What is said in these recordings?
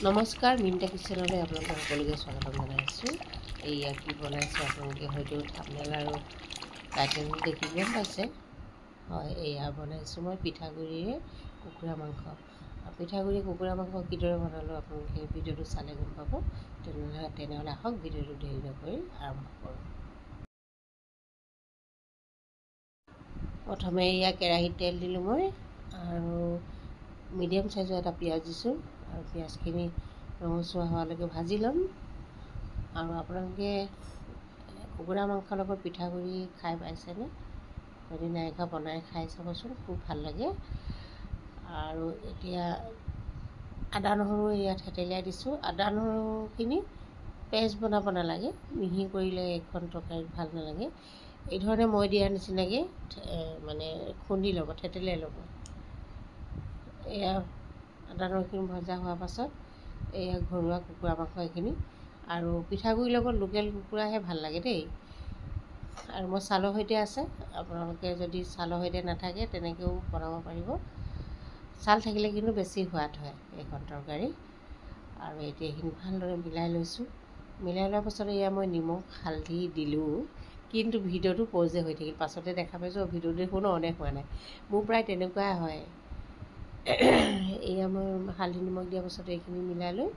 নমস্কাৰ, মিণ্টা কিচেনলৈ আপোনালোকক সকলোকে স্বাগতম জনাইছোঁ। এয়া কি বনাইছোঁ আপোনালোকে হয়তো থাম্বনেইল আৰু টাইটেল দেখি গম পাইছে। হয়, এয়া বনাইছোঁ মই পিঠাগুড়িৰে কুকুৰা মাংস। পিঠাগুড়ি কুকুৰা মাংস কিদৰে বনালোঁ আপোনালোকে ভিডিঅ'টো চালে গম পাব। তেনেহ'লে আহক ভিডিঅ'টো দেৰি নকৰি আৰম্ভ কৰোঁ। প্ৰথমে এয়া কেৰাহীত তেল দিলোঁ মই আৰু মিডিয়াম চাইজৰ এটা পিঁয়াজ দিছোঁ আৰু পিঁয়াজখিনি ৰঙচুৱা হোৱালৈকে ভাজি ল'ম। আৰু আপোনালোকে কুকুৰা মাংসৰ লগত পিঠাগুড়ি খাই পাইছেনে? যদি নাই খোৱা বনাই খাই চাবচোন, খুব ভাল লাগে। আৰু এতিয়া আদা নহৰু ইয়াত থেতেলিয়াই দিছোঁ। আদা নহৰুখিনি পেষ্ট বনাব নালাগে, মিহি কৰিলে এইখন তৰকাৰীত ভাল নালাগে। এই ধৰণে মই দিয়াৰ নিচিনাকৈ মানে খুন্দি ল'ব, থেতেলিয়াই ল'ব। এয়া আদা নহৰুখিনি ভজা হোৱাৰ পাছত এয়া ঘৰুৱা কুকুৰা মাংস এইখিনি আৰু পিঠাগুড়িৰ লগত লোকেল কুকুৰাহে ভাল লাগে দেই। আৰু মই ছালৰ সৈতে আছে, আপোনালোকে যদি ছালৰ সৈতে নাথাকে তেনেকৈও বনাব পাৰিব। ছাল থাকিলে কিন্তু বেছি সোৱাদ হয় এইখন তৰকাৰী। আৰু এতিয়া এইখিনি ভালদৰে মিলাই লৈছোঁ। মিলাই লোৱাৰ পাছত এয়া মই নিমখ হালধি দিলোঁ, কিন্তু ভিডিঅ'টো পজে হৈ থাকিল। পাছতে দেখা পাইছোঁ ভিডিঅ'টো দেখোন অনে হোৱা নাই। মোৰ প্ৰায় তেনেকুৱাই হয়। এয়া মই হালধি নিমখ দিয়াৰ পাছত এইখিনি মিলাই লৈ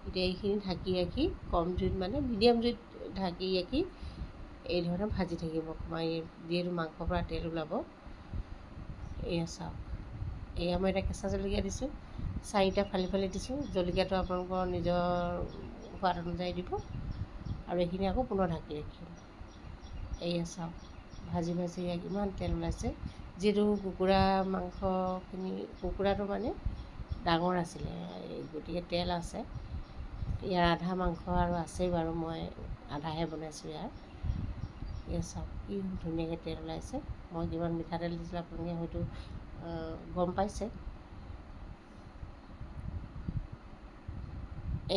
এতিয়া এইখিনি ঢাকি ৰাখি কম জুইত মানে মিডিয়াম জুইত ঢাকি ৰাখি এই ধৰণে ভাজি থাকিব। যিহেতু মাংসৰ পৰা তেল ওলাব। এয়া চাওক, এয়া মই এতিয়া কেঁচা জলকীয়া দিছোঁ, 4টা ফালি ফালি দিছোঁ। জলকীয়াটো আপোনালোকৰ নিজৰ সোৱাদ অনুযায়ী দিব। আৰু এইখিনি আকৌ পুনৰ ঢাকি ৰাখিম। এয়া চাওক, ভাজি ভাজি কিমান তেল ওলাইছে। যিহেতু কুকুৰা মাংসখিনি কুকুৰাটো মানে ডাঙৰ আছিলে, গতিকে তেল আছে। ইয়াৰ আধা মাংস আৰু আছেই বাৰু, মই আধাহে বনাইছোঁ ইয়াৰ। এয়া চাওক কি ধুনীয়াকৈ তেল ওলাইছে। মই কিমান মিঠাতেল দিছিলোঁ আপোনালোকে হয়তো গম পাইছে।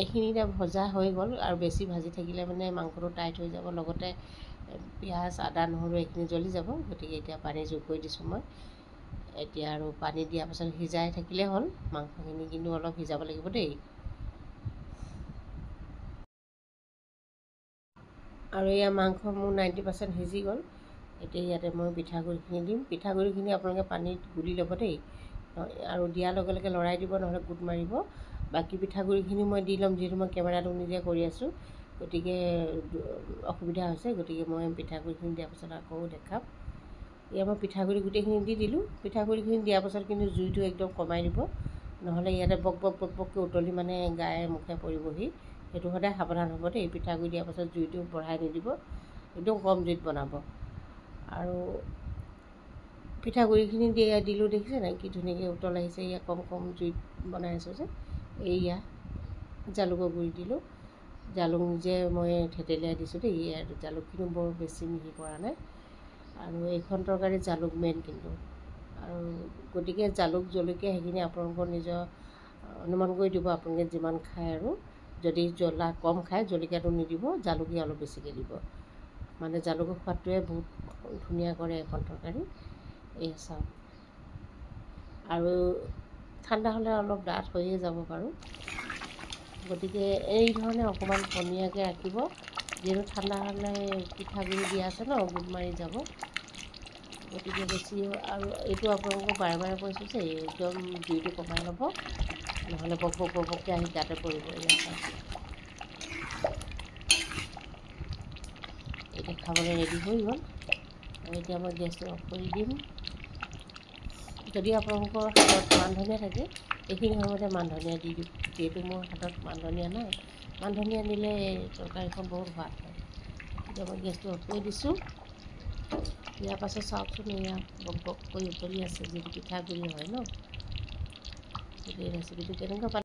এইখিনি এতিয়া ভজা হৈ গ'ল আৰু বেছি ভাজি থাকিলে মানে মাংসটো টাইট হৈ যাব, লগতে পিঁয়াজ আদা নহৰু এইখিনি জ্বলি যাব। গতিকে এতিয়া পানী যোগ কৰি দিছোঁ মই। এতিয়া আৰু পানী দিয়াৰ পাছত সিজাই থাকিলে হ'ল। মাংসখিনি কিন্তু অলপ সিজাব লাগিব দেই। আৰু এয়া মাংস মোৰ 90% সিজি গ'ল। এতিয়া ইয়াতে মই পিঠাগুড়িখিনি দিম। পিঠাগুড়িখিনি আপোনালোকে পানীত গুলি ল'ব দেই, আৰু দিয়াৰ লগে লগে লৰাই দিব, নহ'লে গোট মাৰিব। বাকী পিঠাগুড়িখিনি মই দি ল'ম, যিহেতু মই কেমেৰাটো নিজে কৰি আছোঁ, গতিকে অসুবিধা হৈছে। গতিকে মই পিঠাগুড়িখিনি দিয়াৰ পাছত আকৌ দেখাম। এয়া মই পিঠাগুড়ি গোটেইখিনি দি দিলোঁ। পিঠাগুড়িখিনি দিয়াৰ পাছত কিন্তু জুইটো একদম কমাই দিব, নহ'লে ইয়াতে বক বক বক বককৈ উতলি মানে গায়ে মুখে পৰিবহি। সেইটো সদায় সাৱধান হ'ব দেই। পিঠাগুড়ি দিয়াৰ পাছত জুইটো বঢ়াই নিদিব, একদম কম জুইত বনাব। আৰু পিঠাগুড়িখিনি দিলোঁ, দেখিছে নাই কি ধুনীয়াকৈ উতল আহিছে। এয়া কম কম জুইত বনাই আছোঁ যে। এয়া জালুকৰ গুড়ি দিলোঁ। জালুক নিজে মই থেতেলিয়াই দিছোঁ দেই। ইয়াৰ জালুকখিনি বৰ বেছি মিহি কৰা নাই। আৰু এইখন তৰকাৰী জালুক মেইন কিন্তু। আৰু গতিকে জালুক জলকীয়া সেইখিনি আপোনালোকৰ নিজৰ অনুমান কৰি দিব, আপোনালোকে যিমান খায়। আৰু যদি জ্বলা কম খায় জলকীয়াটো নিদিব, জালুকীয়া অলপ বেছিকৈ দিব। মানে জালুকৰ সোৱাদটোৱে বহুত ধুনীয়া কৰে এইখন তৰকাৰী। এই চাওক, আৰু ঠাণ্ডা হ'লে অলপ ডাঠ হৈয়ে যাব বাৰু। গতিকে এই ধৰণে অকণমান পনীয়াকৈ ৰাখিব, যিহেতু ঠাণ্ডা হ'লে পিঠাগুড়ি দিয়া আছে ন, গোট মাৰি যাব। গতিকে বেছি আৰু এইটো আপোনালোকক বাৰে বাৰে কৈছোঁ যে একদম জুইটো কমাই ল'ব, নহ'লে বক বক বক বককৈ আহি গাতে পৰিব। এয়া চাওক, এতিয়া খাবলৈ ৰেডি হৈ গ'ল। আৰু এতিয়া মই গেছটো অফ কৰি দিম। যদি আপোনালোকৰ হাতত মানধনিয়া থাকে এইখিনি সময়তে মানধনিয়া দি দিম। যিহেতু মোৰ হাতত মানধনিয়া নাই, মানধনিয়া দিলে তৰকাৰীখন বহুত সোৱাদ হয়। এতিয়া মই গেছটো অফ কৰি দিছোঁ। ইয়াৰ পাছত চাওকচোন, এয়া বক বক কৰি উতলি আছে, যিহেতু পিঠাগুড়ি হয় ন। গতিকে ৰেচিপিটো কেনেকুৱা পালে